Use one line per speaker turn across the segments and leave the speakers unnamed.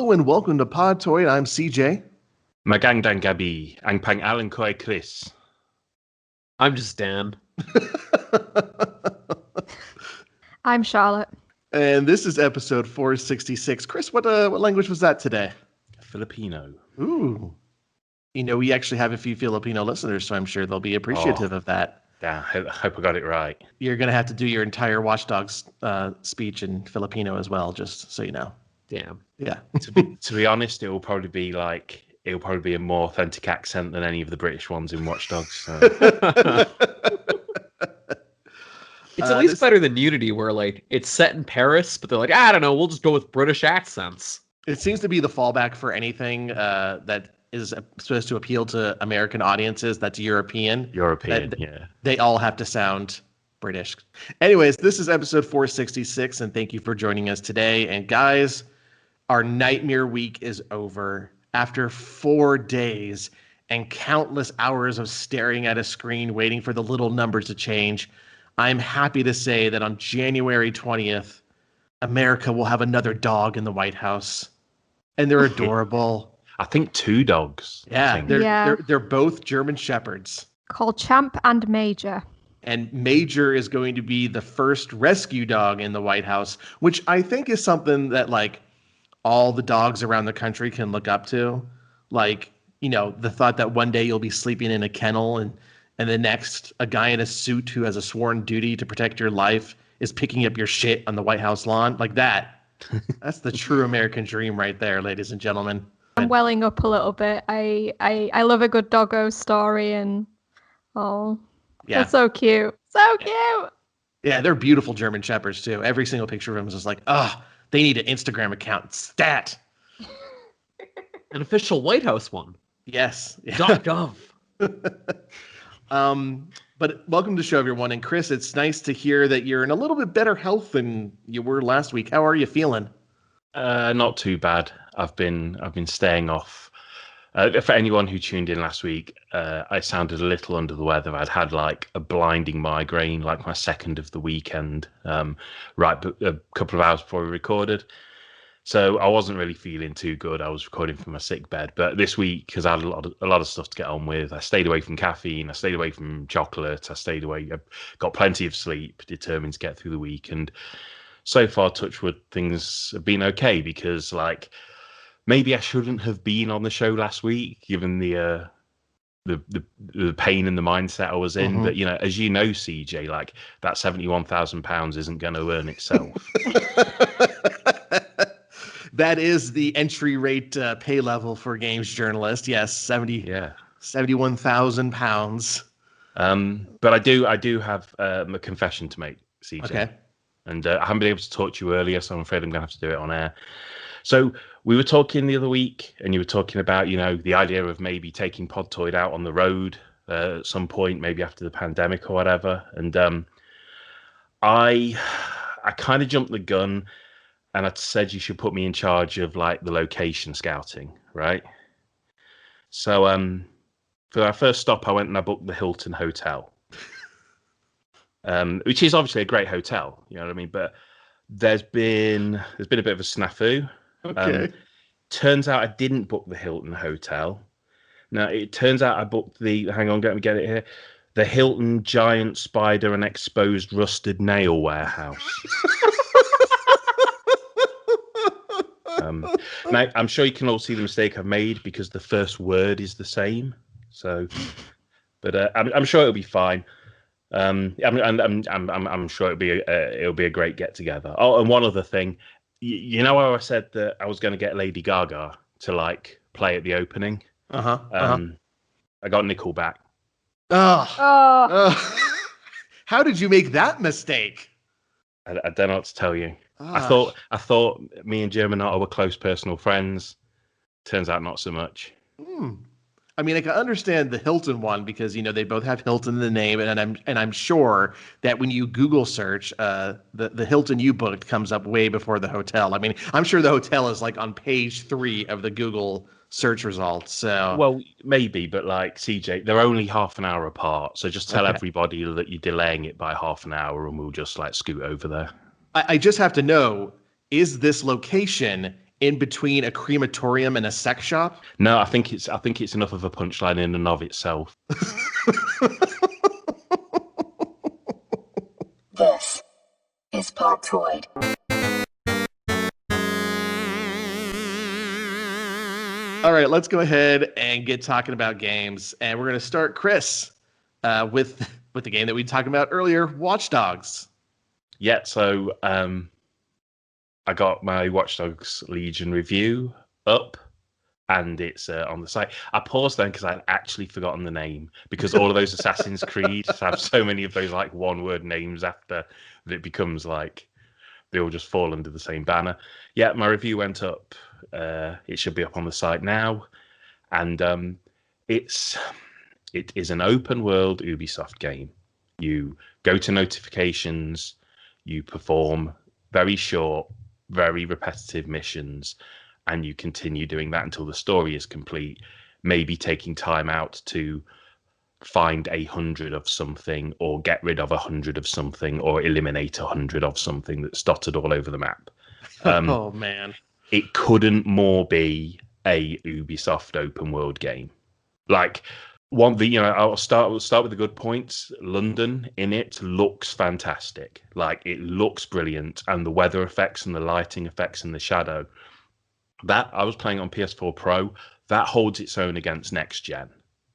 Hello and welcome to Podtoid. I'm CJ.
Magang Dan Gabi, Ang Pang Alan Koi Chris.
I'm just Dan.
I'm Charlotte.
And this is episode 466. Chris, what language was that today?
Filipino.
Ooh. You know, we actually have a few Filipino listeners, so I'm sure they'll be appreciative of that.
Yeah, I hope I got it right.
You're going to have to do your entire Watch Dogs speech in Filipino as well, just so you know.
Damn.
Yeah.
To be honest, it'll probably be a more authentic accent than any of the British ones in Watch Dogs. So.
It's at least better than Unity, where like it's set in Paris, but they're like, I don't know, we'll just go with British accents.
It seems to be the fallback for anything that is supposed to appeal to American audiences that's European.
Yeah.
They all have to sound British. Anyways, this is episode 466, and thank you for joining us today. And guys, our Nightmare Week is over. After 4 days and countless hours of staring at a screen waiting for the little numbers to change, I'm happy to say that on January 20th, America will have another dog in the White House. And they're adorable.
I think 2 dogs.
Yeah, they're both German Shepherds.
Called Champ and Major.
And Major is going to be the first rescue dog in the White House, which I think is something that like all the dogs around the country can look up to. Like, you know, the thought that one day you'll be sleeping in a kennel and the next, a guy in a suit who has a sworn duty to protect your life is picking up your shit on the White House lawn. Like that. That's the true American dream right there, ladies and gentlemen.
I'm welling up a little bit. I love a good doggo story, and they're so cute. So cute.
Yeah, they're beautiful German Shepherds too. Every single picture of them is just like, they need an Instagram account. Stat.
An official White House one.
Yes. Yeah.
.gov.
But welcome to the show, everyone. And Chris, it's nice to hear that you're in a little bit better health than you were last week. How are you feeling?
Not too bad. I've been staying off. For anyone who tuned in last week, I sounded a little under the weather. I'd had like a blinding migraine, like my second of the weekend, right a couple of hours before we recorded. So I wasn't really feeling too good. I was recording from my sick bed. But this week, because I had a lot of stuff to get on with, I stayed away from caffeine. I stayed away from chocolate. I got plenty of sleep, determined to get through the week. And so far, touch wood, things have been okay, because like maybe I shouldn't have been on the show last week, given the pain and the mindset I was in. Mm-hmm. But you know, as you know, CJ, like that £71,000 isn't going to earn itself.
That is the entry rate pay level for a games journalist. Yes, £71,000.
But I do have a confession to make, CJ.
Okay.
And I haven't been able to talk to you earlier, so I'm afraid I'm going to have to do it on air. So we were talking the other week, and you were talking about, you know, the idea of maybe taking Podtoid out on the road at some point, maybe after the pandemic or whatever. And I kind of jumped the gun, and I said you should put me in charge of like the location scouting, right? So for our first stop, I went and I booked the Hilton Hotel, which is obviously a great hotel, you know what I mean? But there's been a bit of a snafu.
Okay.
Turns out I didn't book the Hilton Hotel. Now it turns out I booked hang on, let me get it here. The Hilton Giant Spider and Exposed Rusted Nail Warehouse. Now I'm sure you can all see the mistake I've made, because the first word is the same. So, but I'm sure it'll be fine. I'm sure it'll be a great get together. Oh, and one other thing, you know how I said that I was going to get Lady Gaga to like play at the opening? I got Nickelback.
How did you make that mistake?
I don't know what to tell you. I thought me and Germanotta were close personal friends. Turns out not so much.
I mean, I can understand the Hilton one, because you know they both have Hilton in the name, and I'm sure that when you Google search, the Hilton you booked comes up way before the hotel. I mean, I'm sure the hotel is like on page 3 of the Google search results. So
well, maybe, but like CJ, they're only half an hour apart, so just tell everybody that you're delaying it by half an hour, and we'll just like scoot over there.
I just have to know: is this location in between a crematorium and a sex shop?
No, I think it's enough of a punchline in and of itself.
This is Podtoid.
All right, let's go ahead and get talking about games, and we're going to start, Chris, with the game that we talked about earlier, Watch Dogs.
Yeah, so I got my Watch Dogs Legion review up, and it's on the site. I paused then because I'd actually forgotten the name, because all of those Assassin's Creed have so many of those like one-word names after that it becomes like they all just fall under the same banner. Yeah, my review went up. It should be up on the site now, and it is an open world Ubisoft game. You go to notifications, you perform very short, very repetitive missions, and you continue doing that until the story is complete, maybe taking time out to find 100 of something, or get rid of 100 of something, or eliminate 100 of something that's dotted all over the map.
Oh man,
it couldn't more be a Ubisoft open world game. Like, I'll start with the good points. London in it looks fantastic. Like, it looks brilliant, and the weather effects and the lighting effects and the shadow. That, I was playing on PS4 Pro, that holds its own against next gen.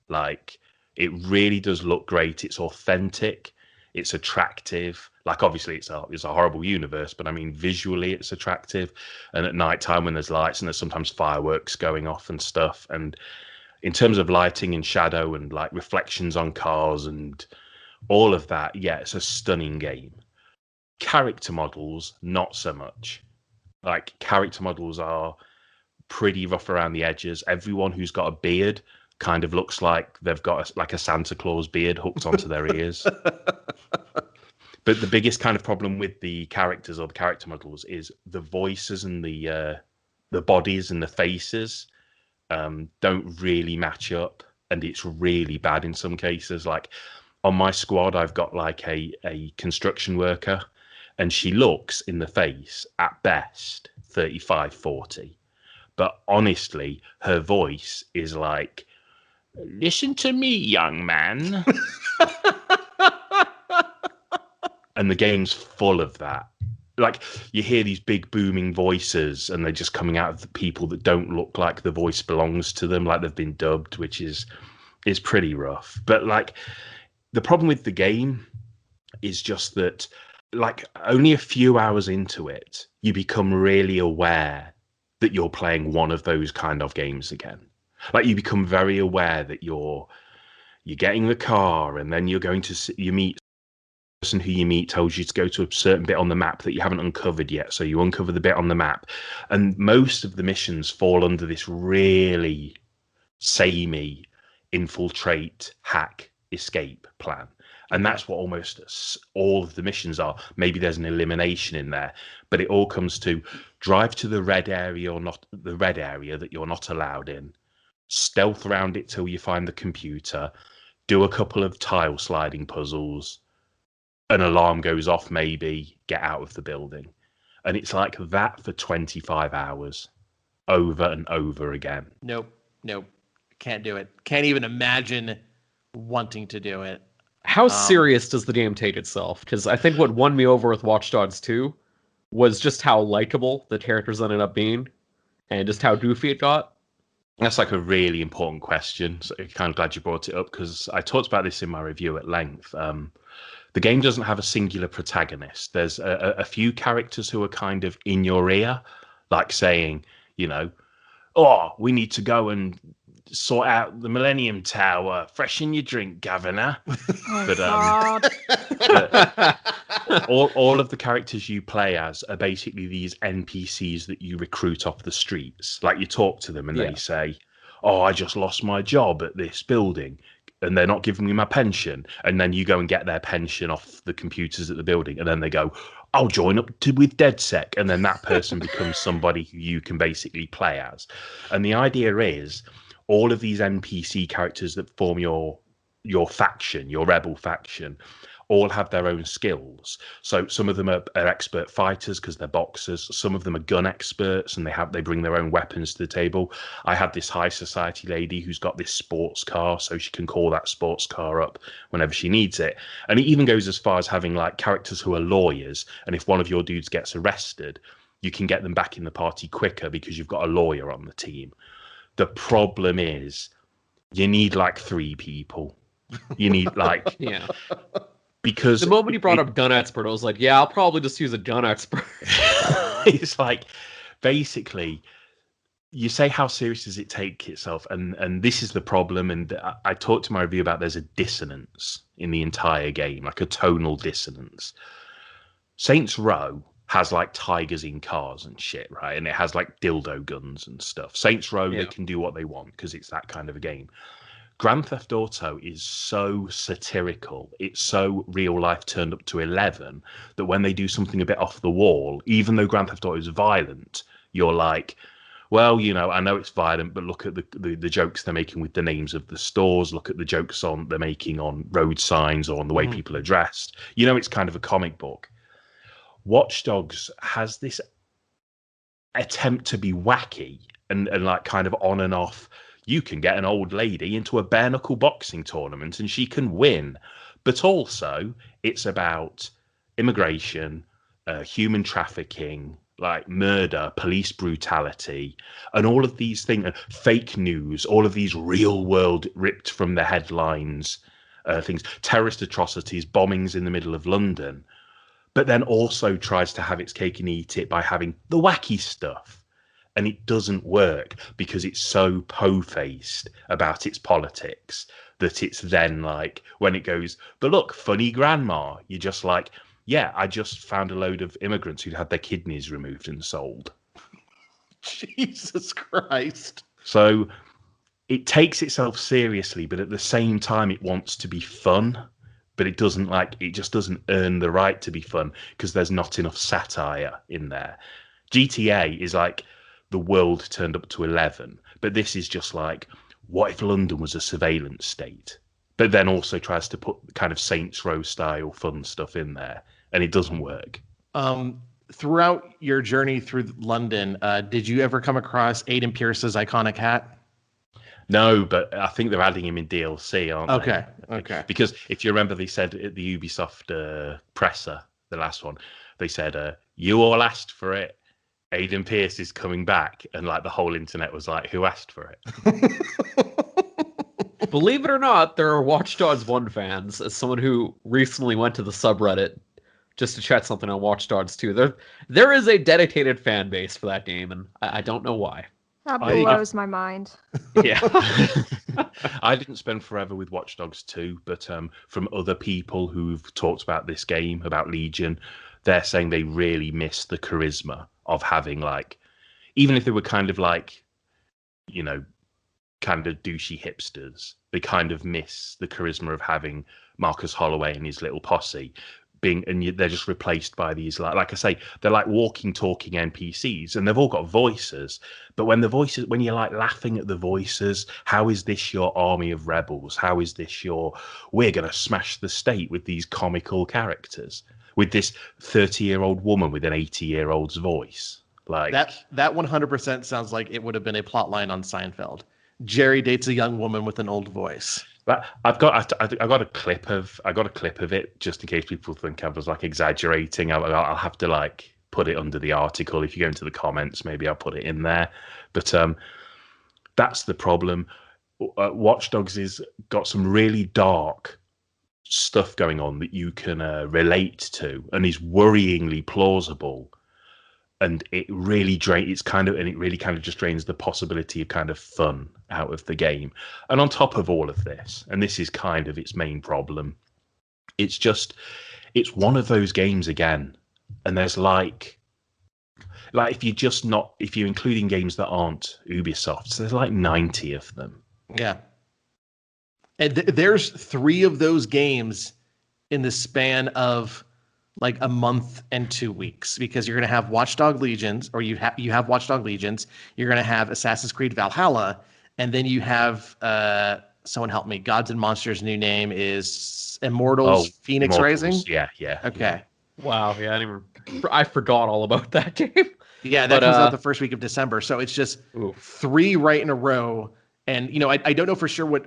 Like, it really does look great. It's authentic. It's attractive. Like, obviously, it's a horrible universe, but I mean, visually, it's attractive. And at night time, when there's lights and there's sometimes fireworks going off and stuff, and in terms of lighting and shadow and like reflections on cars and all of that, yeah, it's a stunning game. Character models, not so much. Like, character models are pretty rough around the edges. Everyone who's got a beard kind of looks like they've got a Santa Claus beard hooked onto their ears. But the biggest kind of problem with the characters or the character models is the voices and the bodies and the faces don't really match up, and it's really bad in some cases. Like, on my squad, I've got like a construction worker, and she looks in the face at best 35, 40. But honestly, her voice is like, "Listen to me, young man." And the game's full of that. Like, you hear these big booming voices, and they're just coming out of the people that don't look like the voice belongs to them, like they've been dubbed, which is pretty rough. But like, the problem with the game is just that, like, only a few hours into it, you become really aware that you're playing one of those kind of games again. Like, you become very aware that you're getting the car, and then you're going to you meet the person who you meet tells you to go to a certain bit on the map that you haven't uncovered yet, so you uncover the bit on the map, and most of the missions fall under this really samey infiltrate, hack, escape plan. And that's what almost all of the missions are. Maybe there's an elimination in there, but it all comes to drive to the red area, or not the red area that you're not allowed in, stealth around it till you find the computer, do a couple of tile sliding puzzles, an alarm goes off, maybe get out of the building. And it's like that for 25 hours over and over again.
Nope. Can't do it. Can't even imagine wanting to do it.
How serious does the game take itself? Because I think what won me over with Watch Dogs 2 was just how likable the characters ended up being, and just how goofy it got.
That's like a really important question. So I'm kind of glad you brought it up, because I talked about this in my review at length. The game doesn't have a singular protagonist. There's a few characters who are kind of in your ear, like saying, "Oh, we need to go and sort out the Millennium Tower. Freshen your drink, Governor."
Oh,
but all of the characters you play as are basically these NPCs that you recruit off the streets. Like, you talk to them and they say, "Oh, I just lost my job at this building, and they're not giving me my pension." And then you go and get their pension off the computers at the building, and then they go, "I'll join up with DedSec," and then that person becomes somebody who you can basically play as. And the idea is, all of these NPC characters that form your faction, your rebel faction, all have their own skills. So some of them are expert fighters because they're boxers. Some of them are gun experts and they bring their own weapons to the table. I had this high society lady who's got this sports car, so she can call that sports car up whenever she needs it. And it even goes as far as having like characters who are lawyers. And if one of your dudes gets arrested, you can get them back in the party quicker because you've got a lawyer on the team. The problem is you need like 3 people. You need like...
Yeah.
Because
the moment you brought up gun expert, I was like, yeah, I'll probably just use a gun expert.
It's like, basically, you say how serious does it take itself, and this is the problem. And I talked to my review about there's a dissonance in the entire game, like a tonal dissonance. Saints Row has like tigers in cars and shit, right? And it has like dildo guns and stuff. Saints Row, They can do what they want because it's that kind of a game. Grand Theft Auto is so satirical, it's so real life turned up to 11 that when they do something a bit off the wall, even though Grand Theft Auto is violent, you're like, well, you know, I know it's violent, but look at the jokes they're making with the names of the stores, look at the jokes they're making on road signs or on the way people are dressed. You know, it's kind of a comic book. Watch Dogs has this attempt to be wacky and like kind of on and off. You can get an old lady into a bare knuckle boxing tournament and she can win. But also, it's about immigration, human trafficking, like murder, police brutality, and all of these things, fake news, all of these real world ripped from the headlines things, terrorist atrocities, bombings in the middle of London. But then also tries to have its cake and eat it by having the wacky stuff. And it doesn't work because it's so po-faced about its politics that it's then like, when it goes, but look, funny grandma, you're just like, yeah, I just found a load of immigrants who'd had their kidneys removed and sold.
Jesus Christ.
So it takes itself seriously, but at the same time, it wants to be fun. But it just doesn't earn the right to be fun because there's not enough satire in there. GTA is like, the world turned up to 11, but this is just like, what if London was a surveillance state? But then also tries to put kind of Saints Row style fun stuff in there, and it doesn't work.
Throughout your journey through London, did you ever come across Aiden Pierce's iconic hat?
No, but I think they're adding him in DLC, aren't they?
Okay.
Because if you remember, they said at the Ubisoft presser, the last one, they said, you all asked for it. Aiden Pierce is coming back, and like the whole internet was like, who asked for it?
Believe it or not, there are Watch Dogs 1 fans. As someone who recently went to the subreddit just to chat something on Watch Dogs 2, there is a dedicated fan base for that game, and I don't know why.
That blows my mind.
Yeah.
I didn't spend forever with Watch Dogs 2, but from other people who've talked about this game, about Legion, they're saying they really miss the charisma of having, like, even if they were kind of like, you know, kind of douchey hipsters, they kind of miss the charisma of having Marcus Holloway and his little posse they're just replaced by these, like I say, they're like walking, talking NPCs, and they've all got voices. But when you're like laughing at the voices, how is this your army of rebels? How is this we're going to smash the state with these comical characters? With this 30-year-old woman with an 80-year-old's voice, like
that 100% sounds like it would have been a plot line on Seinfeld. Jerry dates a young woman with an old voice.
But I got a clip of it just in case people think I was like exaggerating. I'll have to like put it under the article. If you go into the comments, maybe I'll put it in there. But that's the problem. Watch Dogs has got some really dark stuff going on that you can relate to and is worryingly plausible, and it really just drains the possibility of kind of fun out of the game. And on top of all of this, and this is kind of its main problem, it's one of those games again, and there's like if you're including games that aren't Ubisoft, there's like 90 of them.
Yeah. And there's 3 of those games in the span of like a month and 2 weeks, because you're going to have Watchdog Legions, or you have Watchdog Legions. You're going to have Assassin's Creed Valhalla, and then you have someone help me. Gods and Monsters' new name is Immortals Phoenix
Immortals,
Rising?
Yeah.
Okay.
Wow, yeah, I forgot all about that game.
Yeah, that comes out the first week of December. So it's just 3 right in a row. And, I don't know for sure what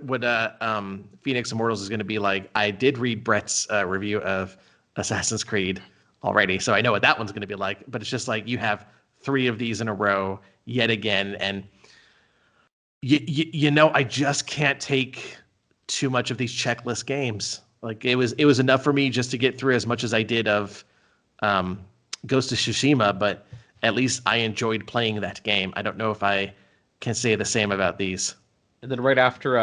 Phoenix Immortals is going to be like. I did read Brett's review of Assassin's Creed already, so I know what that one's going to be like. But it's just like you have 3 of these in a row yet again. And, I just can't take too much of these checklist games. Like it was enough for me just to get through as much as I did of Ghost of Tsushima, but at least I enjoyed playing that game. I don't know if I can say the same about these.
And then right after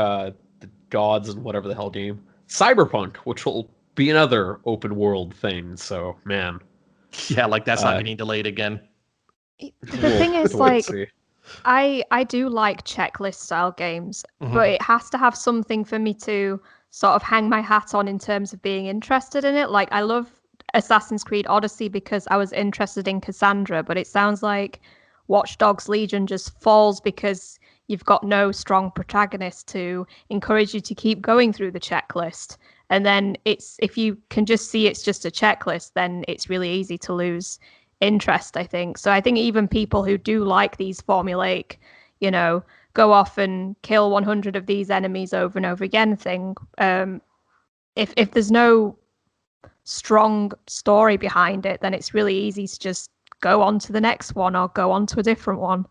the Gods and whatever the hell game, Cyberpunk, which will be another open world thing. So, man.
Yeah, like that's not getting delayed again.
The thing is, like, I do like checklist style games, but it has to have something for me to sort of hang my hat on in terms of being interested in it. Like, I love Assassin's Creed Odyssey because I was interested in Cassandra, but it sounds like Watch Dogs Legion just falls because you've got no strong protagonist to encourage you to keep going through the checklist. And then if you can just see it's just a checklist, then it's really easy to lose interest, I think. So I think even people who do like these formulaic, go off and kill 100 of these enemies over and over again thing, if there's no strong story behind it, then it's really easy to just go on to the next one or go on to a different one.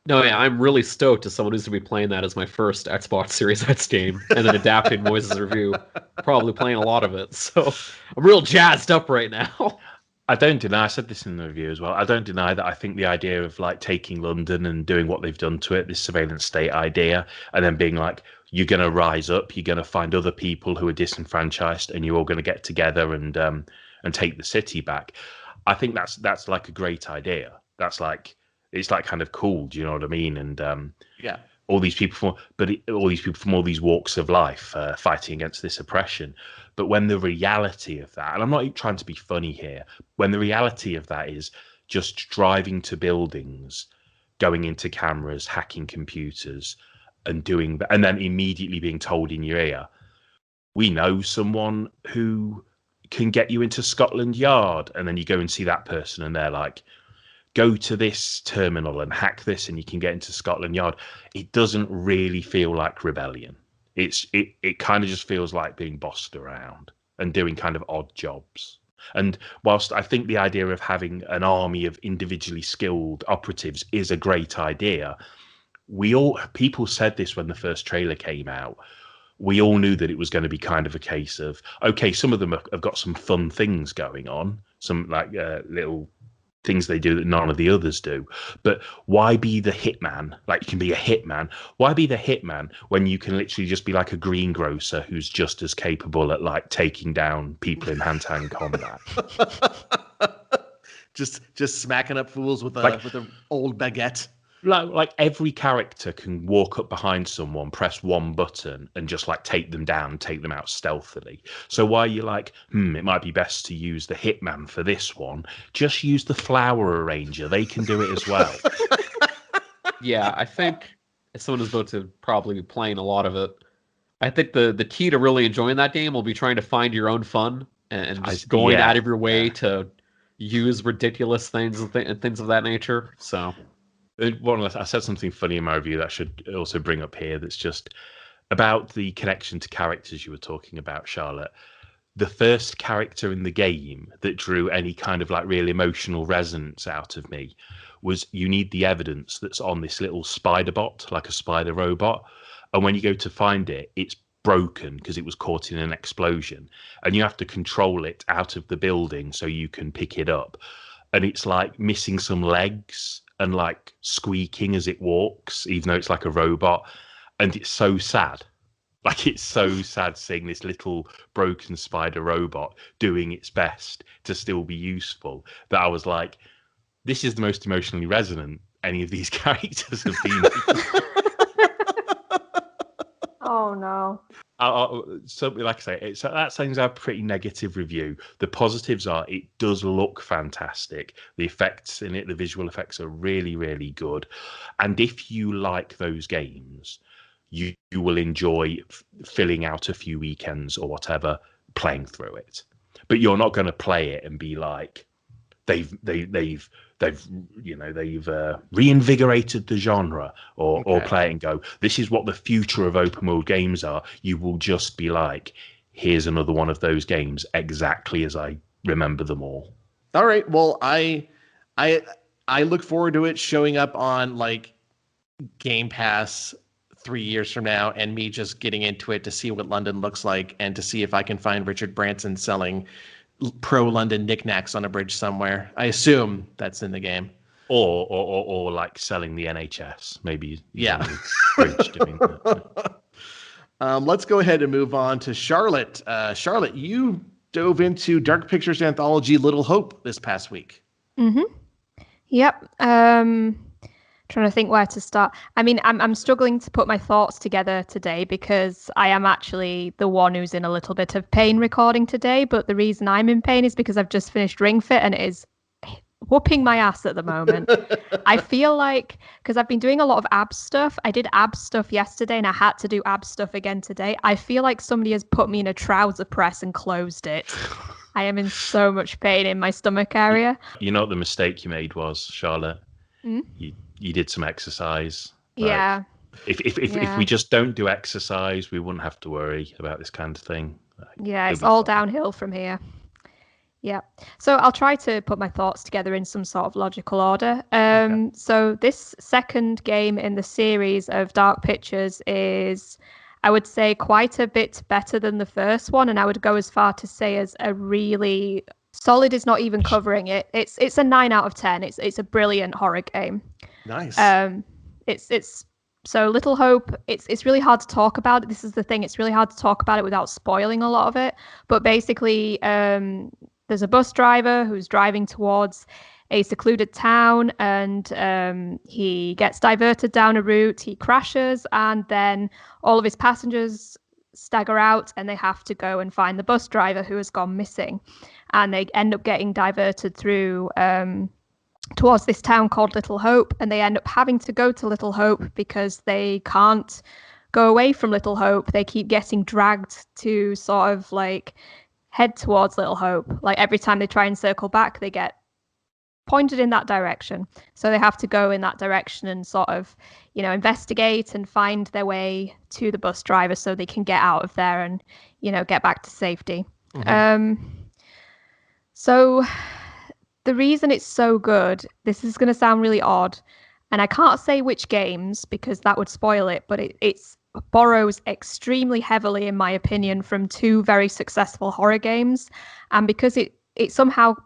No, yeah, I'm really stoked as someone who's going to be playing that as my first Xbox Series X game and then adapting Moises' review. Probably playing a lot of it. So I'm real jazzed up right now.
I don't deny, I said this in the review as well, I don't deny that I think the idea of like taking London and doing what they've done to it, this surveillance state idea, and then being like, you're going to rise up, you're going to find other people who are disenfranchised and you're all going to get together and take the city back. I think that's like a great idea. That's like, it's like kind of cool, do you know what I mean? And
yeah.
All these people from all these walks of life fighting against this oppression. But when the reality of that, and I'm not trying to be funny here, when the reality of that is just driving to buildings, going into cameras, hacking computers, and doing that, and then immediately being told in your ear, we know someone who can get you into Scotland Yard, and then you go and see that person, and they're like, go to this terminal and hack this, and you can get into Scotland Yard. It doesn't really feel like rebellion. It kind of just feels like being bossed around and doing kind of odd jobs. And whilst I think the idea of having an army of individually skilled operatives is a great idea, people said this when the first trailer came out. We all knew that it was going to be kind of a case of, okay, some of them have got some fun things going on, some like little things they do that none of the others do. But why be the hitman? Like, you can be a hitman. Why be the hitman when you can literally just be like a greengrocer who's just as capable at like taking down people in hand-to-hand combat?
just smacking up fools with an old baguette.
Like every character can walk up behind someone, press one button, and just like take them down, take them out stealthily. So why are you like, it might be best to use the hitman for this one? Just use the flower arranger. They can do it as well.
Yeah, I think as someone who's about to probably be playing a lot of it, I think the key to really enjoying that game will be trying to find your own fun and just going out of your way to use ridiculous things and things of that nature. So.
I said something funny in my review that I should also bring up here. That's just about the connection to characters you were talking about, Charlotte. The first character in the game that drew any kind of like real emotional resonance out of me was You Need the Evidence that's on this little spider bot, like a spider robot. And when you go to find it, it's broken because it was caught in an explosion. And you have to control it out of the building so you can pick it up. And it's like missing some legs and like squeaking as it walks, even though it's like a robot. And it's so sad. Like, it's so sad seeing this little broken spider robot doing its best to still be useful, that I was like, this is the most emotionally resonant any of these characters have been.
Oh no.
So, like I say, that seems a pretty negative review. The positives are it does look fantastic. The effects in it, the visual effects are really, really good. And if you like those games, you will enjoy filling out a few weekends or whatever playing through it. But you're not going to play it and be like, they've reinvigorated the genre, or play it and go, this is what the future of open world games are. You will just be like, here's another one of those games exactly as I remember them all.
All right. Well, I look forward to it showing up on like Game Pass 3 years from now, and me just getting into it to see what London looks like and to see if I can find Richard Branson selling pro-London knickknacks on a bridge somewhere. I assume that's in the game.
Or like selling the NHS, maybe.
Yeah.
Bridge doing that.
Let's go ahead and move on to Charlotte. Charlotte, you dove into Dark Pictures Anthology Little Hope this past week.
Mm-hmm. Yep. Trying to think where to start. I mean, I'm struggling to put my thoughts together today because I am actually the one who's in a little bit of pain recording today. But the reason I'm in pain is because I've just finished Ring Fit and it is whooping my ass at the moment. I feel like, because I've been doing a lot of ab stuff. I did ab stuff yesterday and I had to do ab stuff again today. I feel like somebody has put me in a trouser press and closed it. I am in so much pain in my stomach area.
You know what the mistake you made was, Charlotte?
Mm?
You did some exercise. Like,
yeah.
If we just don't do exercise, we wouldn't have to worry about this kind of thing.
Yeah, it's all downhill from here. Yeah. So I'll try to put my thoughts together in some sort of logical order.
Okay.
So this second game in the series of Dark Pictures is, I would say, quite a bit better than the first one. And I would go as far to say as a really solid is not even covering it. It's a 9 out of 10. It's a brilliant horror game.
Nice.
It's so Little Hope. It's really hard to talk about it. This is the thing. It's really hard to talk about it without spoiling a lot of it. But basically, there's a bus driver who's driving towards a secluded town, and he gets diverted down a route. He crashes, and then all of his passengers stagger out, and they have to go and find the bus driver who has gone missing. And they end up getting diverted through towards this town called Little Hope, and they end up having to go to Little Hope because they can't go away from Little Hope. They keep getting dragged to sort of like head towards Little Hope. Like every time they try and circle back, they get pointed in that direction. So they have to go in that direction and sort of, investigate and find their way to the bus driver so they can get out of there and, get back to safety. Mm-hmm. So the reason it's so good, this is going to sound really odd, and I can't say which games because that would spoil it, but it borrows extremely heavily, in my opinion, from 2 very successful horror games. And because it somehow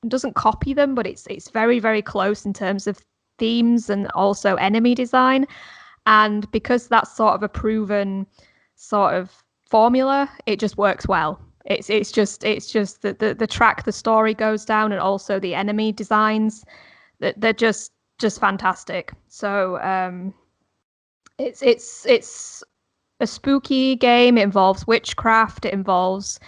doesn't copy them, but it's very, very close in terms of themes and also enemy design. And because that's sort of a proven sort of formula, it just works well. It's just the track the story goes down, and also the enemy designs, they're just fantastic. So it's a spooky game. It involves witchcraft. It involves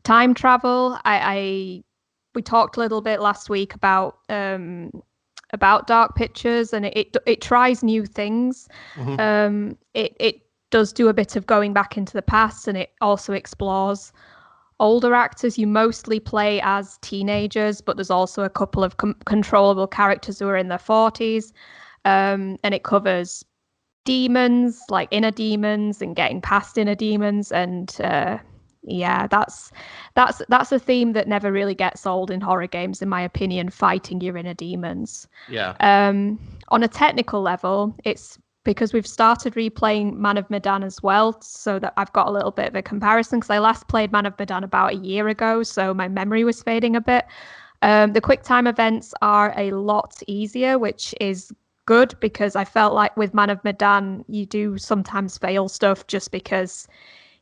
time travel. We talked a little bit last week about Dark Pictures, and it tries new things. Mm-hmm. It does do a bit of going back into the past, and it also explores older actors. You mostly play as teenagers, but there's also a couple of controllable characters who are in their 40s, and it covers demons, like inner demons, and getting past inner demons, and that's a theme that never really gets old in horror games, in my opinion, fighting your inner demons.
Yeah.
On a technical level, it's because we've started replaying Man of Medan as well, so that I've got a little bit of a comparison, because I last played Man of Medan about a year ago, so my memory was fading a bit. The quick time events are a lot easier, which is good, because I felt like with Man of Medan, you do sometimes fail stuff just because,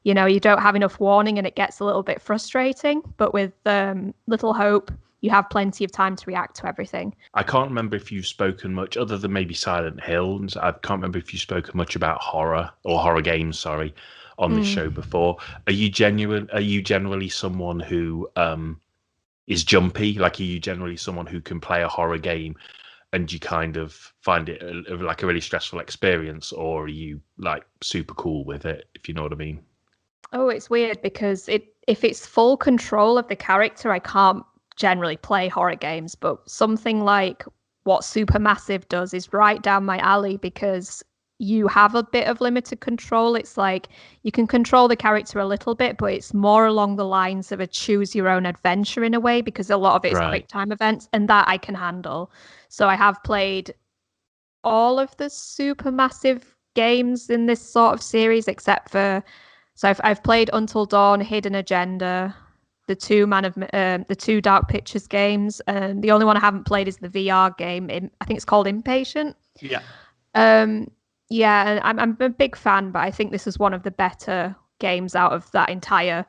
you don't have enough warning and it gets a little bit frustrating. But with Little Hope, you have plenty of time to react to everything.
I can't remember if you've spoken much, other than maybe Silent Hill. I can't remember if you've spoken much about horror games, on this show before. Are you generally someone who is jumpy? Like, are you generally someone who can play a horror game and you kind of find it like a really stressful experience, or are you like super cool with it, if you know what I mean?
Oh, it's weird because if it's full control of the character, I can't generally play horror games, but something like what Supermassive does is right down my alley because you have a bit of limited control. It's like you can control the character a little bit, but it's more along the lines of a choose your own adventure in a way because a lot of it is quick time events, and that I can handle. So I have played all of the Supermassive games in this sort of series except for I've played Until Dawn, Hidden Agenda, the two Dark Pictures games, and the only one I haven't played is the VR game. I think it's called Impatient.
Yeah.
Yeah, and I'm a big fan, but I think this is one of the better games out of that entire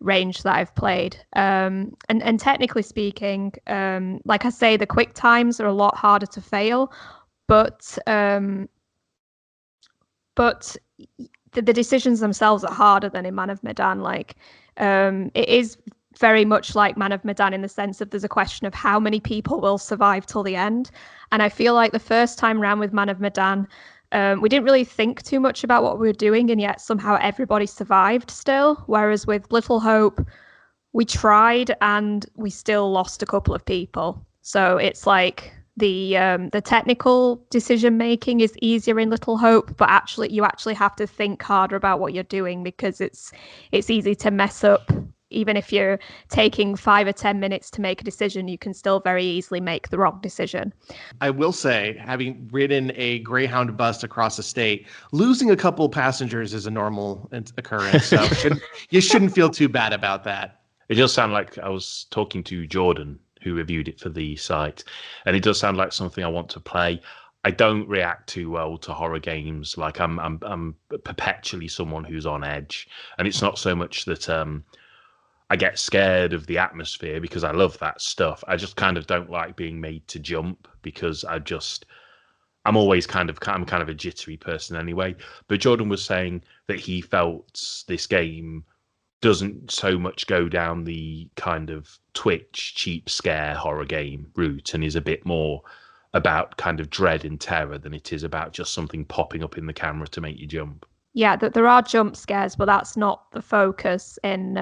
range that I've played. And technically speaking, like I say, the quick times are a lot harder to fail, but the decisions themselves are harder than in Man of Medan. Like, it is very much like Man of Medan in the sense of there's a question of how many people will survive till the end. And I feel like the first time round with Man of Medan, we didn't really think too much about what we were doing, and yet somehow everybody survived still. Whereas with Little Hope, we tried and we still lost a couple of people. So it's like the technical decision making is easier in Little Hope, but you actually have to think harder about what you're doing because it's easy to mess up. Even if you're taking 5 or 10 minutes to make a decision, you can still very easily make the wrong decision.
I will say, having ridden a Greyhound bus across the state, losing a couple passengers is a normal occurrence. So you shouldn't feel too bad about that.
It does sound like I was talking to Jordan, who reviewed it for the site, and it does sound like something I want to play. I don't react too well to horror games. Like I'm perpetually someone who's on edge, and it's not so much that I get scared of the atmosphere because I love that stuff. I just kind of don't like being made to jump because I'm always kind of a jittery person anyway. But Jordan was saying that he felt this game doesn't so much go down the kind of Twitch cheap scare horror game route and is a bit more about kind of dread and terror than it is about just something popping up in the camera to make you jump.
Yeah, there are jump scares, but that's not the focus in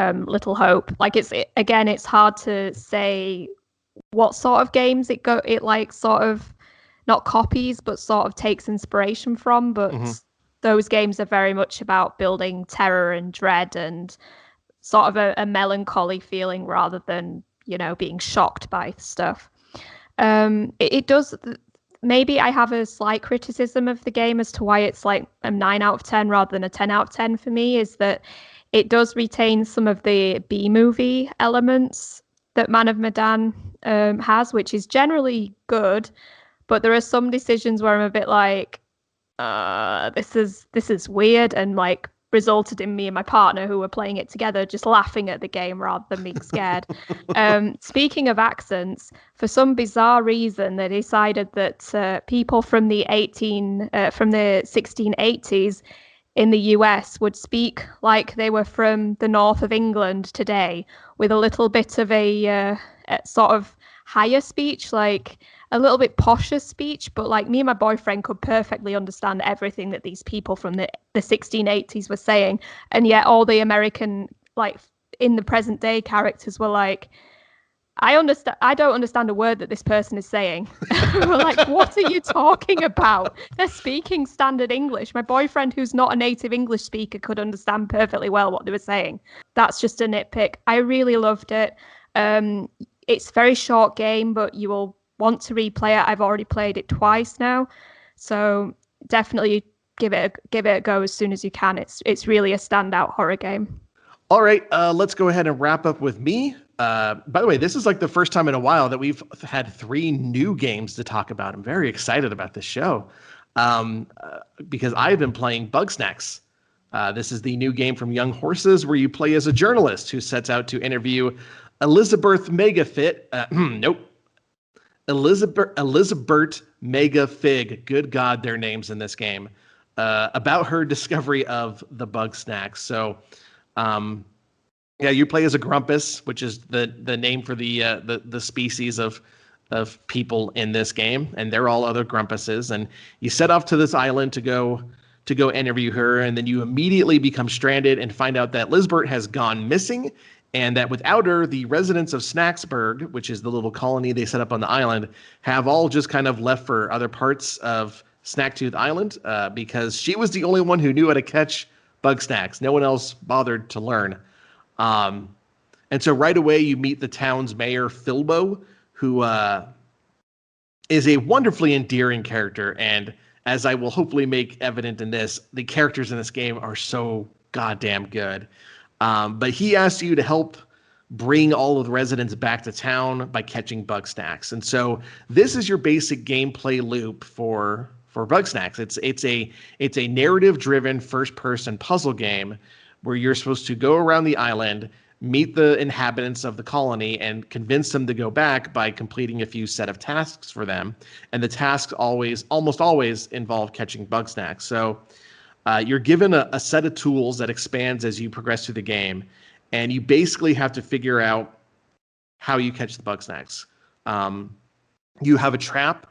Little Hope. Like it's hard to say what sort of games it like sort of not copies, but sort of takes inspiration from. But those games are very much about building terror and dread and sort of a melancholy feeling rather than, being shocked by stuff. It does. Maybe I have a slight criticism of the game as to why it's like a 9 out of 10 rather than a 10 out of 10 for me, is that it does retain some of the B-movie elements that Man of Medan has, which is generally good. But there are some decisions where I'm a bit like, this is weird, and like resulted in me and my partner who were playing it together just laughing at the game rather than being scared. Speaking of accents, for some bizarre reason, they decided that people from the 1680s in the US would speak like they were from the north of England today, with a little bit of a sort of higher speech, like a little bit posher speech, but like me and my boyfriend could perfectly understand everything that these people from the 1680s were saying, and yet all the American, like in the present day characters were like, I don't understand a word that this person is saying. We're like, what are you talking about? They're speaking standard English. My boyfriend, who's not a native English speaker, could understand perfectly well what they were saying. That's just a nitpick. I really loved it. It's a very short game, but you will want to replay it. I've already played it twice now, so definitely give it a go as soon as you can. It's really a standout horror game.
All right, let's go ahead and wrap up with me. By the way, this is like the first time in a while that we've had 3 new games to talk about. I'm very excited about this show because I've been playing Bugsnax. This is the new game from Young Horses where you play as a journalist who sets out to interview Elizabeth Megafit. Elizabeth Megafig. Good God, their names in this game. About her discovery of the Bugsnax. So, yeah, you play as a grumpus, which is the name for the species of of people in this game, and they're all other grumpuses. And you set off to this island to go interview her, and then you immediately become stranded and find out that Lisbert has gone missing, and that without her, the residents of Snacksburg, which is the little colony they set up on the island, have all just kind of left for other parts of Snacktooth Island because she was the only one who knew how to catch Bugsnax. No one else bothered to learn. And so right away, you meet the town's mayor, Filbo, who is a wonderfully endearing character. And as I will hopefully make evident in this, the characters in this game are so goddamn good. But he asks you to help bring all of the residents back to town by catching Bugsnax. And so this is your basic gameplay loop for Bugsnax. It's a narrative-driven first-person puzzle game where you're supposed to go around the island, meet the inhabitants of the colony, and convince them to go back by completing a few set of tasks for them. And the tasks almost always involve catching Bugsnax. So you're given a set of tools that expands as you progress through the game, and you basically have to figure out how you catch the Bugsnax. You have a trap.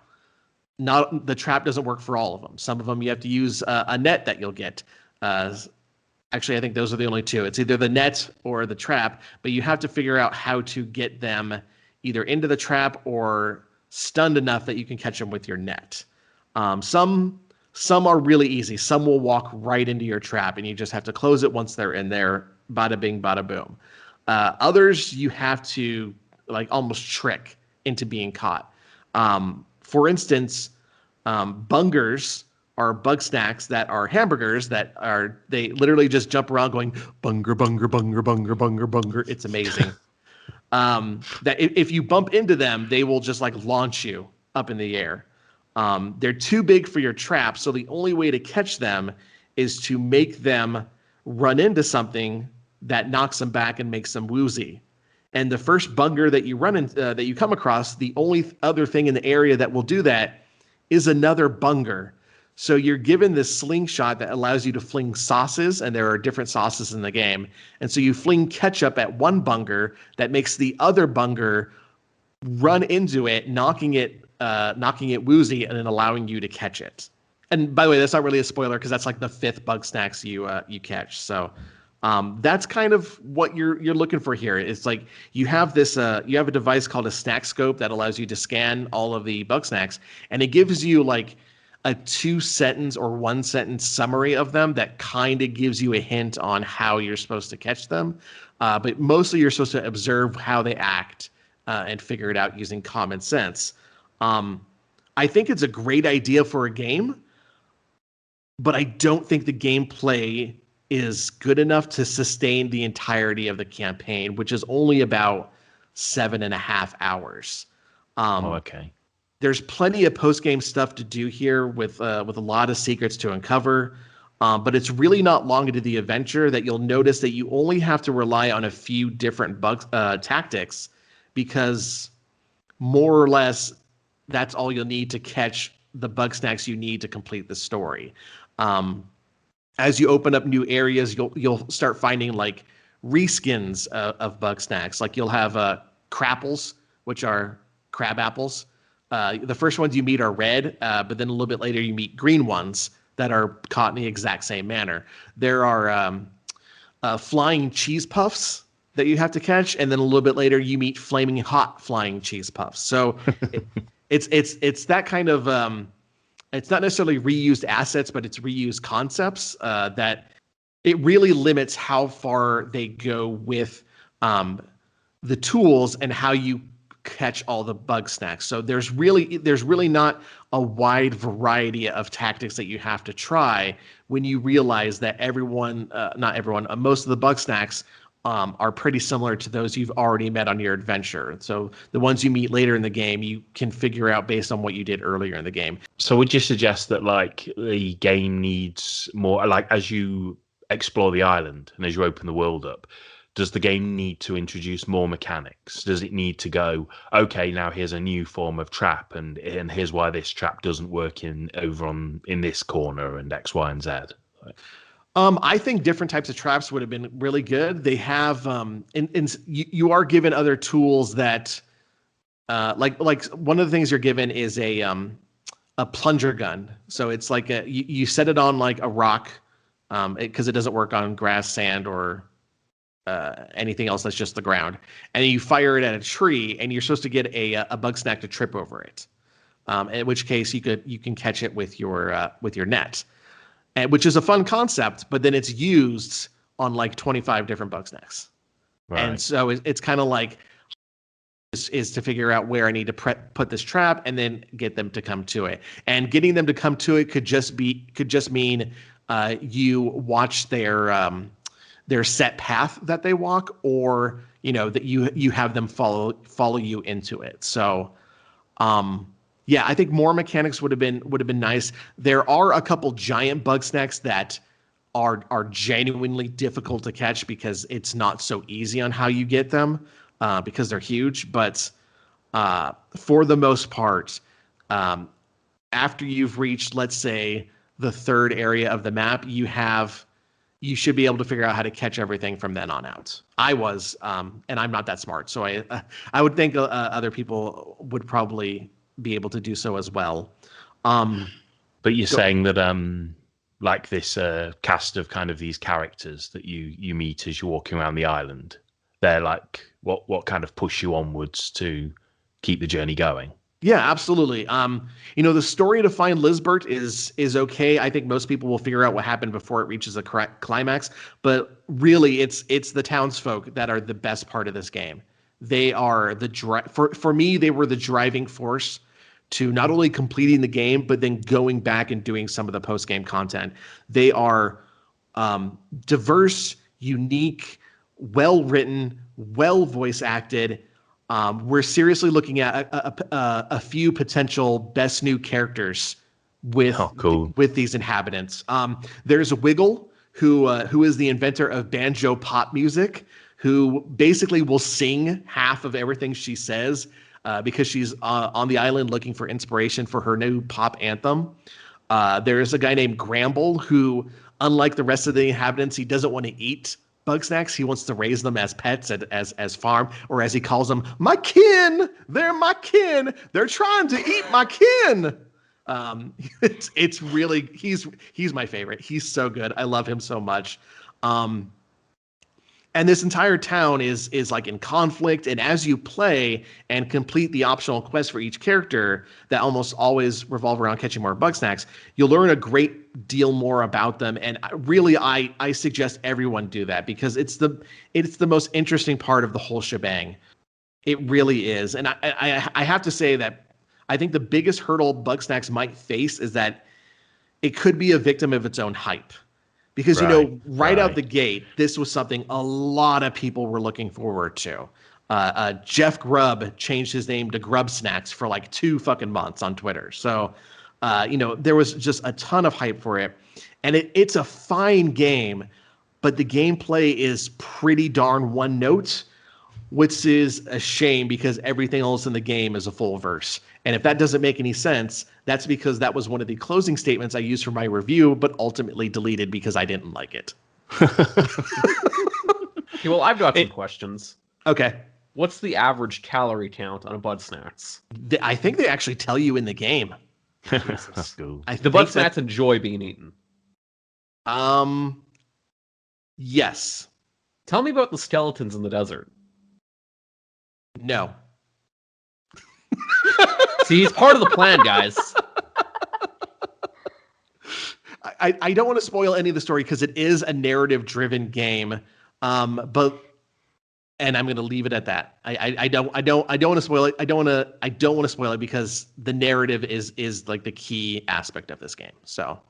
The trap doesn't work for all of them. Some of them you have to use a net that you'll get. Actually, I think those are the only two. It's either the net or the trap, but you have to figure out how to get them either into the trap or stunned enough that you can catch them with your net. Some are really easy. Some will walk right into your trap, and you just have to close it once they're in there. Bada bing, bada boom. Others you have to like almost trick into being caught. For instance, bungers are Bugsnax that are hamburgers they literally just jump around going bunger, bunger, bunger, bunger, bunger, bunger. It's amazing. That if you bump into them, they will just like launch you up in the air. They're too big for your trap, so the only way to catch them is to make them run into something that knocks them back and makes them woozy. And the first bunger that you that you come across, the only other thing in the area that will do that is another bunger. So you're given this slingshot that allows you to fling sauces, and there are different sauces in the game. And so you fling ketchup at one bunger that makes the other bunger run into it, knocking it woozy, and then allowing you to catch it. And by the way, that's not really a spoiler because that's like the fifth Bugsnax you catch. So that's kind of what you're looking for here. It's like you have this you have a device called a snack scope that allows you to scan all of the Bugsnax, and it gives you like a 2-sentence or 1-sentence summary of them that kind of gives you a hint on how you're supposed to catch them. But mostly you're supposed to observe how they act and figure it out using common sense. I think it's a great idea for a game, but I don't think the gameplay is good enough to sustain the entirety of the campaign, which is only about 7.5 hours.
Okay.
There's plenty of post-game stuff to do here with a lot of secrets to uncover, but it's really not long into the adventure that you'll notice that you only have to rely on a few different tactics, because more or less that's all you'll need to catch the Bugsnax you need to complete the story. As you open up new areas, you'll start finding like reskins of Bugsnax. Like you'll have crapples, which are crab apples. The first ones you meet are red, but then a little bit later you meet green ones that are caught in the exact same manner. There are flying cheese puffs that you have to catch, and then a little bit later you meet flaming hot flying cheese puffs. So it's that kind of it's not necessarily reused assets, but it's reused concepts that it really limits how far they go with the tools and how you catch all the Bugsnax. So there's really not a wide variety of tactics that you have to try when you realize that most of the Bugsnax are pretty similar to those you've already met on your adventure. So the ones you meet later in the game, you can figure out based on what you did earlier in the game.
So would you suggest that like the game needs more, like as you explore the island and as you open the world up, does the game need to introduce more mechanics? Does it need to go, okay, now here's a new form of trap, and here's why this trap doesn't work in this corner and X, Y, and Z?
I think different types of traps would have been really good. They have, you are given other tools that like one of the things you're given is a plunger gun. So it's like you set it on like a rock, because it doesn't work on grass, sand, or anything else that's just the ground. And you fire it at a tree, and you're supposed to get a Bugsnax to trip over it. In which case you can catch it with your net, and which is a fun concept. But then it's used on like 25 different Bugsnax, and so it's kind of like is to figure out where I need to put this trap and then get them to come to it. And getting them to come to it could just mean you watch their set path that they walk, or that you have them follow you into it. So yeah, I think more mechanics would have been nice. There are a couple giant Bugsnax that are genuinely difficult to catch because it's not so easy on how you get them. Because they're huge, but for the most part, after you've reached, let's say, the third area of the map, you should be able to figure out how to catch everything from then on out. I was, and I'm not that smart, so I would think other people would probably be able to do so as well.
But you're saying that like this cast of kind of these characters that you meet as you're walking around the island, they're like what kind of push you onwards to keep the journey going?
Yeah, absolutely. The story to find Lisbert is okay. I think most people will figure out what happened before it reaches a climax. But really, it's the townsfolk that are the best part of this game. They are for me. They were the driving force to not only completing the game, but then going back and doing some of the post game content. They are diverse, unique, well written, well voice acted. We're seriously looking at a few potential best new characters with these inhabitants. There's Wiggle, who is the inventor of banjo pop music, who basically will sing half of everything she says because she's on the island looking for inspiration for her new pop anthem. There's a guy named Gramble who, unlike the rest of the inhabitants, he doesn't want to eat Bugsnax. He wants to raise them as pets, as farm, or as he calls them, my kin. They're my kin. They're trying to eat my kin. It's really he's my favorite. He's so good. I love him so much. And this entire town is like in conflict. And as you play and complete the optional quests for each character that almost always revolve around catching more Bugsnax, you'll learn a great deal more about them. And really, I suggest everyone do that because it's the most interesting part of the whole shebang. It really is. And I have to say that I think the biggest hurdle Bugsnax might face is that it could be a victim of its own hype. Because, right out the gate, this was something a lot of people were looking forward to. Jeff Grubb changed his name to Grubsnax for like 2 fucking months on Twitter. So, there was just a ton of hype for it. And it's a fine game, but the gameplay is pretty darn one note, which is a shame because everything else in the game is a full verse. And if that doesn't make any sense, that's because that was one of the closing statements I used for my review, but ultimately deleted because I didn't like it.
Okay, well, I've got some questions.
Okay.
What's the average calorie count on a Bugsnax?
I think they actually tell you in the game.
That's cool.
The Bugsnax enjoy being eaten.
Yes.
Tell me about the skeletons in the desert.
No.
See, he's part of the plan, guys.
I don't want to spoil any of the story because it is a narrative-driven game, but and I'm going to leave it at that. I don't want to spoil it. I don't want to spoil it because the narrative is like the key aspect of this game. So,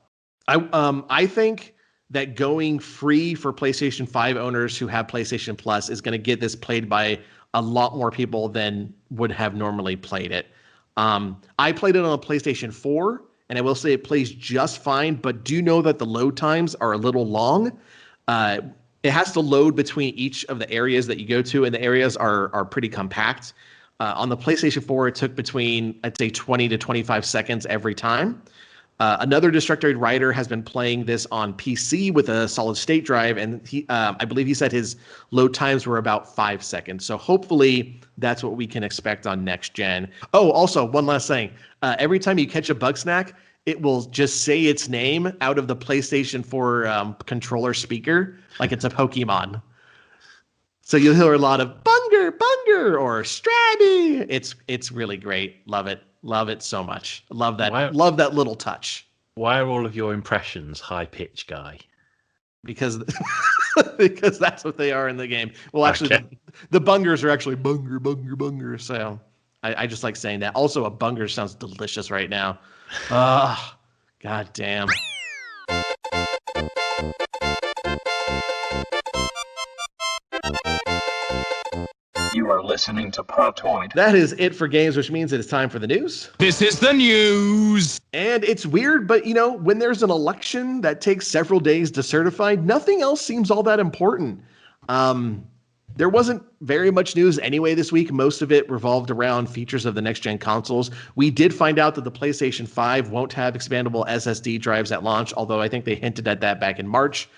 I think that going free for PlayStation 5 owners who have PlayStation Plus is going to get this played by a lot more people than would have normally played it. I played it on a PlayStation 4, and I will say it plays just fine, but do know that the load times are a little long. It has to load between each of the areas that you go to, and the areas are pretty compact. On the PlayStation 4, it took between, I'd say, 20 to 25 seconds every time. Another Destructoid writer has been playing this on PC with a solid state drive, and I believe he said his load times were about 5 seconds. So hopefully that's what we can expect on next gen. Oh, also one last thing: every time you catch a Bugsnax, it will just say its name out of the PlayStation 4 controller speaker, like it's a Pokemon. So you'll hear a lot of Bunger, or Strabby. It's really great. Love it. Love it so much. Love that. Love that little touch.
Why are all of your impressions high pitch, Guy?
Because because that's what they are in the game. Well, actually,
Okay.
the bungers are actually bunger. So I just like saying that. Also, a bunger sounds delicious right now. Ah, god damn.
You are listening to Podtoid.
That is it for games, which means it is time for the news.
This is the news.
And it's weird, but when there's an election that takes several days to certify, nothing else seems all that important. There wasn't very much news anyway this week. Most of it revolved around features of the next-gen consoles. We did find out that the PlayStation 5 won't have expandable SSD drives at launch, although I think they hinted at that back in March.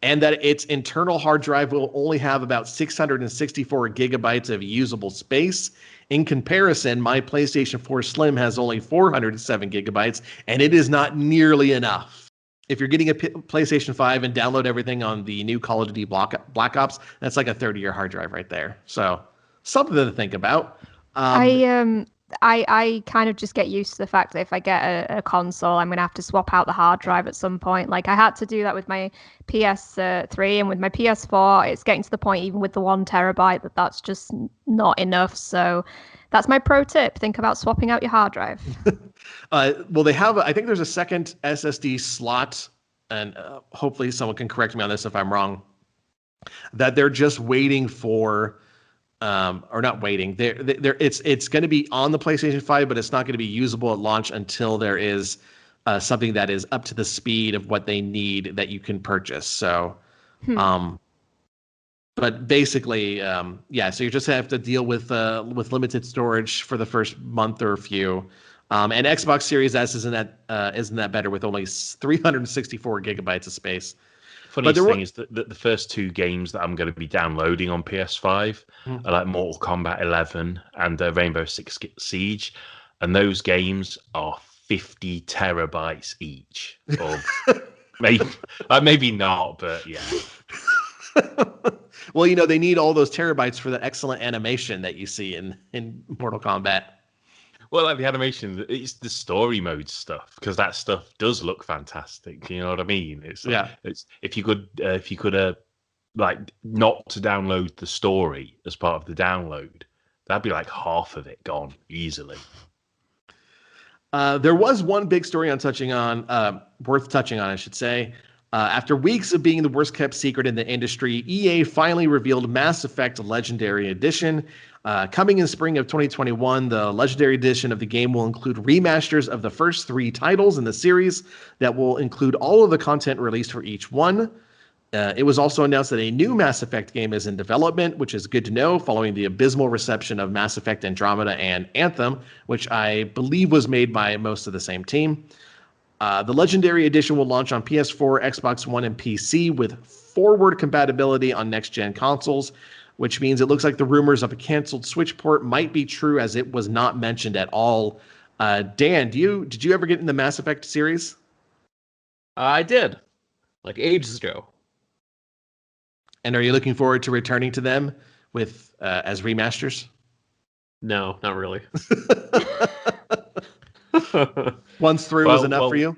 And that its internal hard drive will only have about 664 gigabytes of usable space. In comparison, my PlayStation 4 Slim has only 407 gigabytes, and it is not nearly enough. If you're getting a PlayStation 5 and download everything on the new Call of Duty Black Ops, that's like a 30-year hard drive right there. So something to think about.
I kind of just get used to the fact that if I get a console, I'm going to have to swap out the hard drive at some point. Like I had to do that with my PS3 and with my PS4. It's getting to the point, even with the 1 terabyte, that's just not enough. So that's my pro tip. Think about swapping out your hard drive.
Well, they have, I think there's a second SSD slot, and hopefully someone can correct me on this if I'm wrong, that they're just waiting for. Or not waiting. It's going to be on the PlayStation 5, but it's not going to be usable at launch until there is something that is up to the speed of what they need that you can purchase. So, but basically, yeah. So you just have to deal with limited storage for the first month or few. And Xbox Series S isn't that better with only 364 gigabytes of space.
Funniest thing is that the first 2 games that I'm going to be downloading on PS5 are like Mortal Kombat 11 and Rainbow Six Siege, and those games are 50 terabytes each. Of maybe not, but yeah.
Well, they need all those terabytes for the excellent animation that you see in Mortal Kombat.
Well, like the animation, it's the story mode stuff, because that stuff does look fantastic. You know what I mean? It's like,
yeah.
It's if you could like not to download the story as part of the download, that'd be like half of it gone easily.
There was one big story worth touching on, I should say. After weeks of being the worst kept secret in the industry, EA finally revealed Mass Effect Legendary Edition. Coming in spring of 2021, the Legendary Edition of the game will include remasters of the first 3 titles in the series that will include all of the content released for each one. It was also announced that a new Mass Effect game is in development, which is good to know following the abysmal reception of Mass Effect Andromeda and Anthem, which I believe was made by most of the same team. The Legendary Edition will launch on PS4, Xbox One, and PC with forward compatibility on next-gen consoles, which means it looks like the rumors of a canceled Switch port might be true, as it was not mentioned at all. Dan, did you ever get in the Mass Effect series?
I did, like ages ago.
And are you looking forward to returning to them with as remasters?
No, not really.
Once through was enough for you?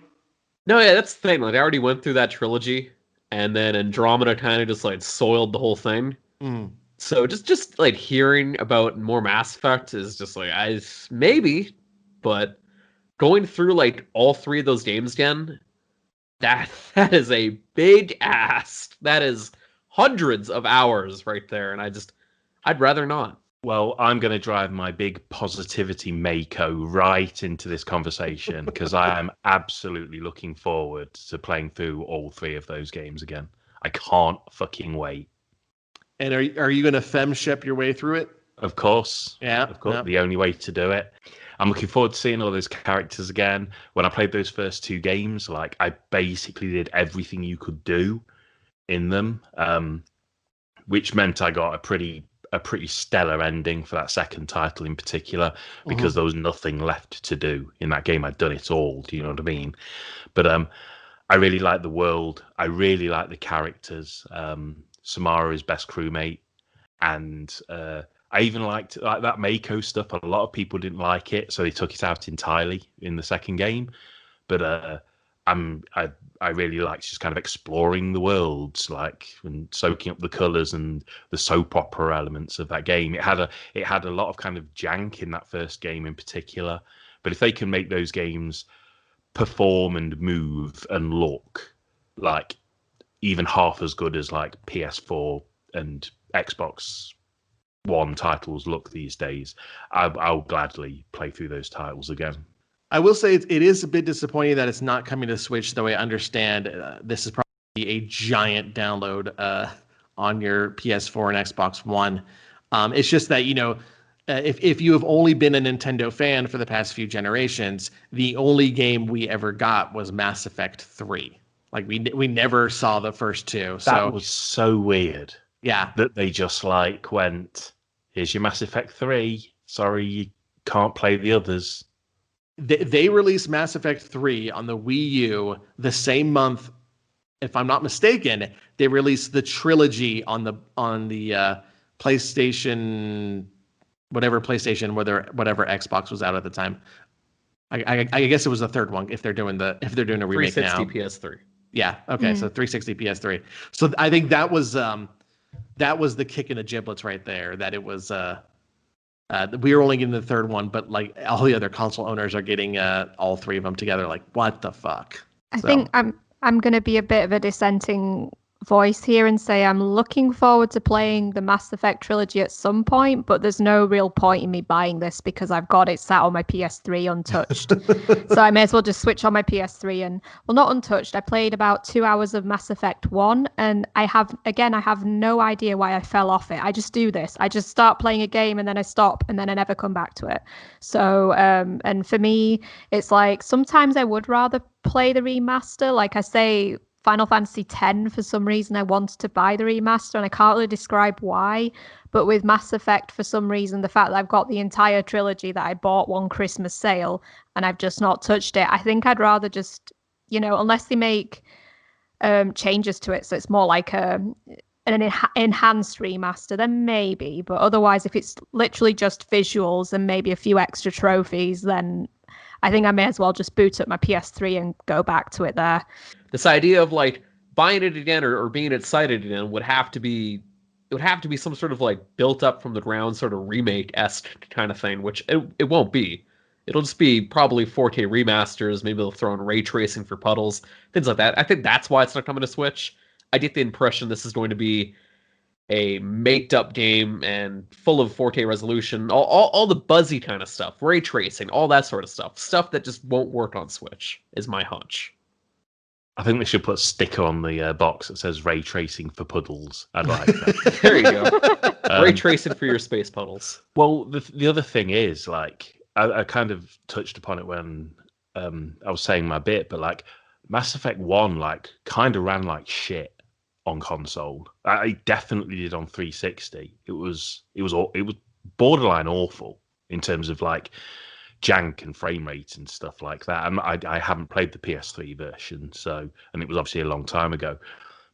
No, yeah, that's the thing. Like I already went through that trilogy, and then Andromeda kind of just like soiled the whole thing. So just like hearing about more Mass Effect is just like maybe, but going through like all 3 of those games again, that is a big ask. That is hundreds of hours right there, and I'd rather not.
Well, I'm going to drive my big positivity Mako right into this conversation, because I am absolutely looking forward to playing through all 3 of those games again. I can't fucking wait.
And are you going to femship your way through it?
Of course.
Yeah,
Of course.
yeah.
The only way to do it. I'm looking forward to seeing all those characters again. When I played those first 2 games, like I basically did everything you could do in them, which meant I got a pretty stellar ending for that second title in particular, because there was nothing left to do in that game. I'd done it all. Do you know what I mean? But I really like the world. I really like the characters. Samara is best crewmate, and I even liked like that Mako stuff. A lot of people didn't like it, so they took it out entirely in the second game. But I really liked just kind of exploring the worlds, like and soaking up the colours and the soap opera elements of that game. It had a lot of kind of jank in that first game in particular. But if they can make those games perform and move and look like even half as good as like PS4 and Xbox One titles look these days, I'll gladly play through those titles again.
I will say it is a bit disappointing that it's not coming to Switch, though I understand this is probably a giant download on your PS4 and Xbox One. It's just that, if you have only been a Nintendo fan for the past few generations, the only game we ever got was Mass Effect 3. Like we never saw the first 2.
That was so weird.
Yeah.
That they just like went, here's your Mass Effect 3. Sorry, you can't play the others.
They released Mass Effect 3 on the Wii U the same month, if I'm not mistaken. They released the trilogy on the PlayStation, whatever Xbox was out at the time. I guess it was the third one if they're doing a remake now.
360 PS3.
Yeah. Okay. So 360 PS3. So I think that was the kick in the giblets right there. That it was. We were only getting the third one, but like all the other console owners are getting all 3 of them together. Like, what the fuck?
I think I'm going to be a bit of a dissenting voice here and say I'm looking forward to playing the Mass Effect trilogy at some point, but there's no real point in me buying this because I've got it sat on my PS3 untouched. So I may as well just switch on my PS3 and, well, not untouched. I played about 2 hours of Mass Effect 1 and I have no idea why I fell off it. I just do this. I just start playing a game and then I stop and then I never come back to it. So, and for me, it's like sometimes I would rather play the remaster. Like I say, Final Fantasy X, for some reason, I wanted to buy the remaster, and I can't really describe why. But with Mass Effect, for some reason, the fact that I've got the entire trilogy that I bought one Christmas sale, and I've just not touched it, I think I'd rather just, unless they make changes to it, so it's more like an enhanced remaster, then maybe. But otherwise, if it's literally just visuals and maybe a few extra trophies, then I think I may as well just boot up my PS3 and go back to it there.
This idea of like buying it again or being excited again would have to be some sort of like built up from the ground sort of remake-esque kind of thing, which it won't be. It'll just be probably 4K remasters. Maybe they'll throw in ray tracing for puddles, things like that. I think that's why it's not coming to Switch. I get the impression this is going to be a maked up game and full of 4K resolution, all the buzzy kind of stuff, ray tracing, all that sort of stuff that just won't work on Switch is my hunch.
I think they should put a sticker on the box that says ray tracing for puddles. I'd like that.
There you go. Ray tracing for your space puddles.
Well, the other thing is, like, I kind of touched upon it when I was saying my bit, but like Mass Effect 1, like, kind of ran like shit on console. I definitely did on 360. It was borderline awful in terms of like jank and frame rate and stuff like that. And I haven't played the PS3 version, and it was obviously a long time ago.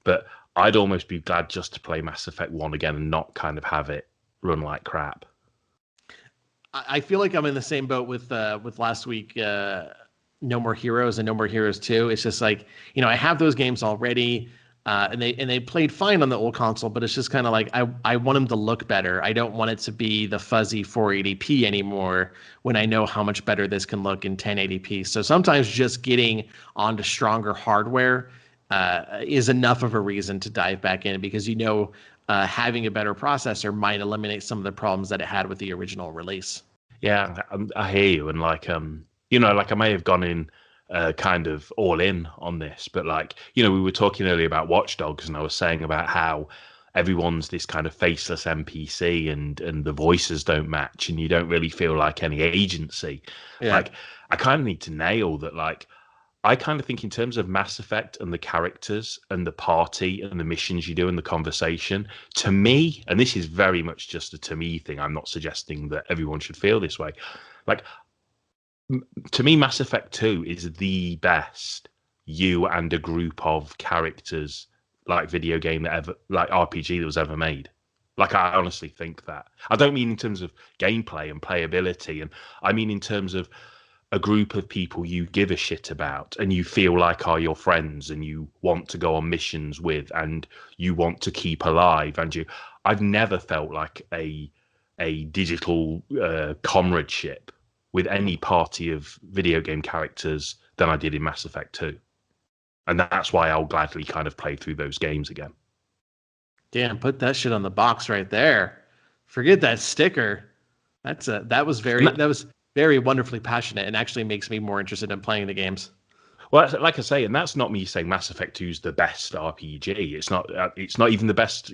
But I'd almost be glad just to play Mass Effect 1 again and not kind of have it run like crap.
I feel like I'm in the same boat with last week. No More Heroes and No More Heroes 2. It's just like, I have those games already. And they played fine on the old console, but it's just kind of like I want them to look better. I don't want it to be the fuzzy 480p anymore when I know how much better this can look in 1080p. So sometimes just getting onto stronger hardware is enough of a reason to dive back in, because having a better processor might eliminate some of the problems that it had with the original release.
Yeah, I hear you, and like like I may have gone in kind of all in on this, but like we were talking earlier about Watch Dogs, and I was saying about how everyone's this kind of faceless NPC and the voices don't match and you don't really feel like any agency.
Yeah.
Like, I kind of need to nail that. Like, I kind of think in terms of Mass Effect and the characters and the party and the missions you do and the conversation, to me, and this is very much just a to me thing, I'm not suggesting that everyone should feel this way. Like, to me, Mass Effect 2 is the best you and a group of characters like video game that ever, like RPG that was ever made. Like, I honestly think that. I don't mean in terms of gameplay and playability, and I mean in terms of a group of people you give a shit about and you feel like are your friends and you want to go on missions with and you want to keep alive. And I've never felt like a digital comradeship with any party of video game characters than I did in Mass Effect 2. And that's why I'll gladly kind of play through those games again.
Damn, put that shit on the box right there. Forget that sticker. That was very wonderfully passionate and actually makes me more interested in playing the games.
Well, like I say, and that's not me saying Mass Effect 2 is the best RPG. It's not even the best,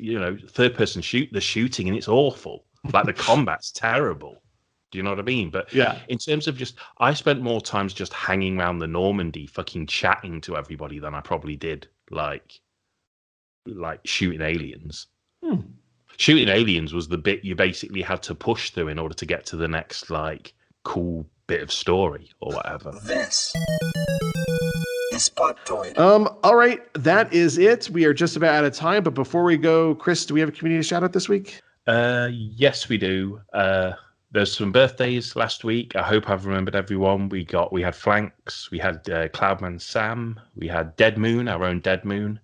third person the shooting, and it's awful. Like, the combat's terrible. Do you know what I mean? But
yeah,
in terms of I spent more times just hanging around the Normandy, fucking chatting to everybody than I probably did like shooting aliens. Shooting aliens was the bit you basically had to push through in order to get to the next like cool bit of story or whatever.
This is Podtoid.
All right, that is it. We are just about out of time, but before we go, Chris, do we have a community shout out this week?
Yes, we do. There's some birthdays last week. I hope I've remembered everyone. We had Flanks, we had Cloudman Sam, we had Dead Moon, our own Dead Moon,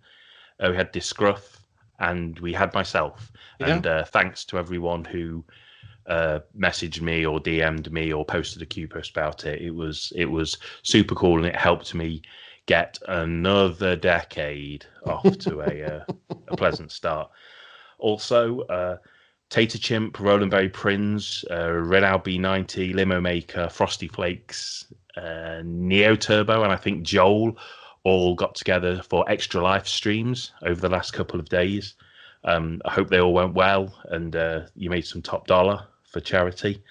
we had Disgruff, and we had myself. Yeah. And thanks to everyone who messaged me or DM'd me or posted a Q post about it. It was super cool, and it helped me get another decade off to a pleasant start. Also, Tater Chimp, Roland Berry Prinz, Renal B90, Limo Maker, Frosty Flakes, Neo Turbo, and I think Joel all got together for extra live streams over the last couple of days. I hope they all went well and you made some top dollar for charity.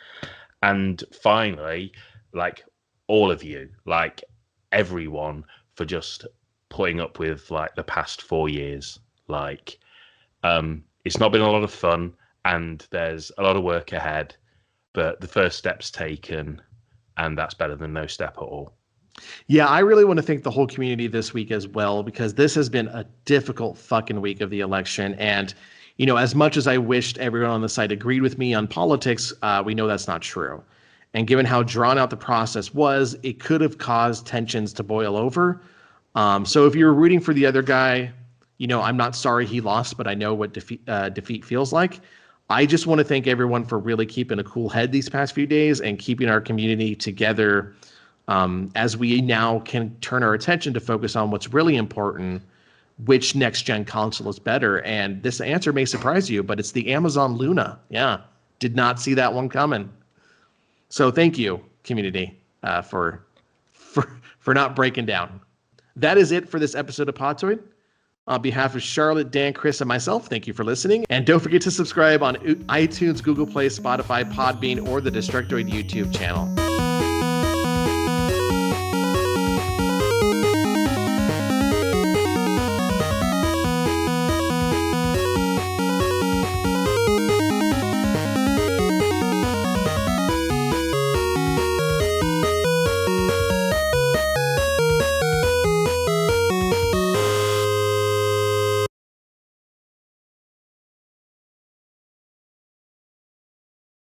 And finally, like all of you, like everyone, for just putting up with like the past 4 years. Like, it's not been a lot of fun. And there's a lot of work ahead, but the first step's taken, and that's better than no step at all.
Yeah, I really want to thank the whole community this week as well, because this has been a difficult fucking week of the election. And, as much as I wished everyone on the site agreed with me on politics, we know that's not true. And given how drawn out the process was, it could have caused tensions to boil over. So if you're rooting for the other guy, I'm not sorry he lost, but I know what defeat feels like. I just want to thank everyone for really keeping a cool head these past few days and keeping our community together as we now can turn our attention to focus on what's really important, which next-gen console is better. And this answer may surprise you, but it's the Amazon Luna. Yeah, did not see that one coming. So thank you, community, for not breaking down. That is it for this episode of Podtoid. On behalf of Charlotte, Dan, Chris, and myself, thank you for listening. And don't forget to subscribe on iTunes, Google Play, Spotify, Podbean, or the Destructoid YouTube channel.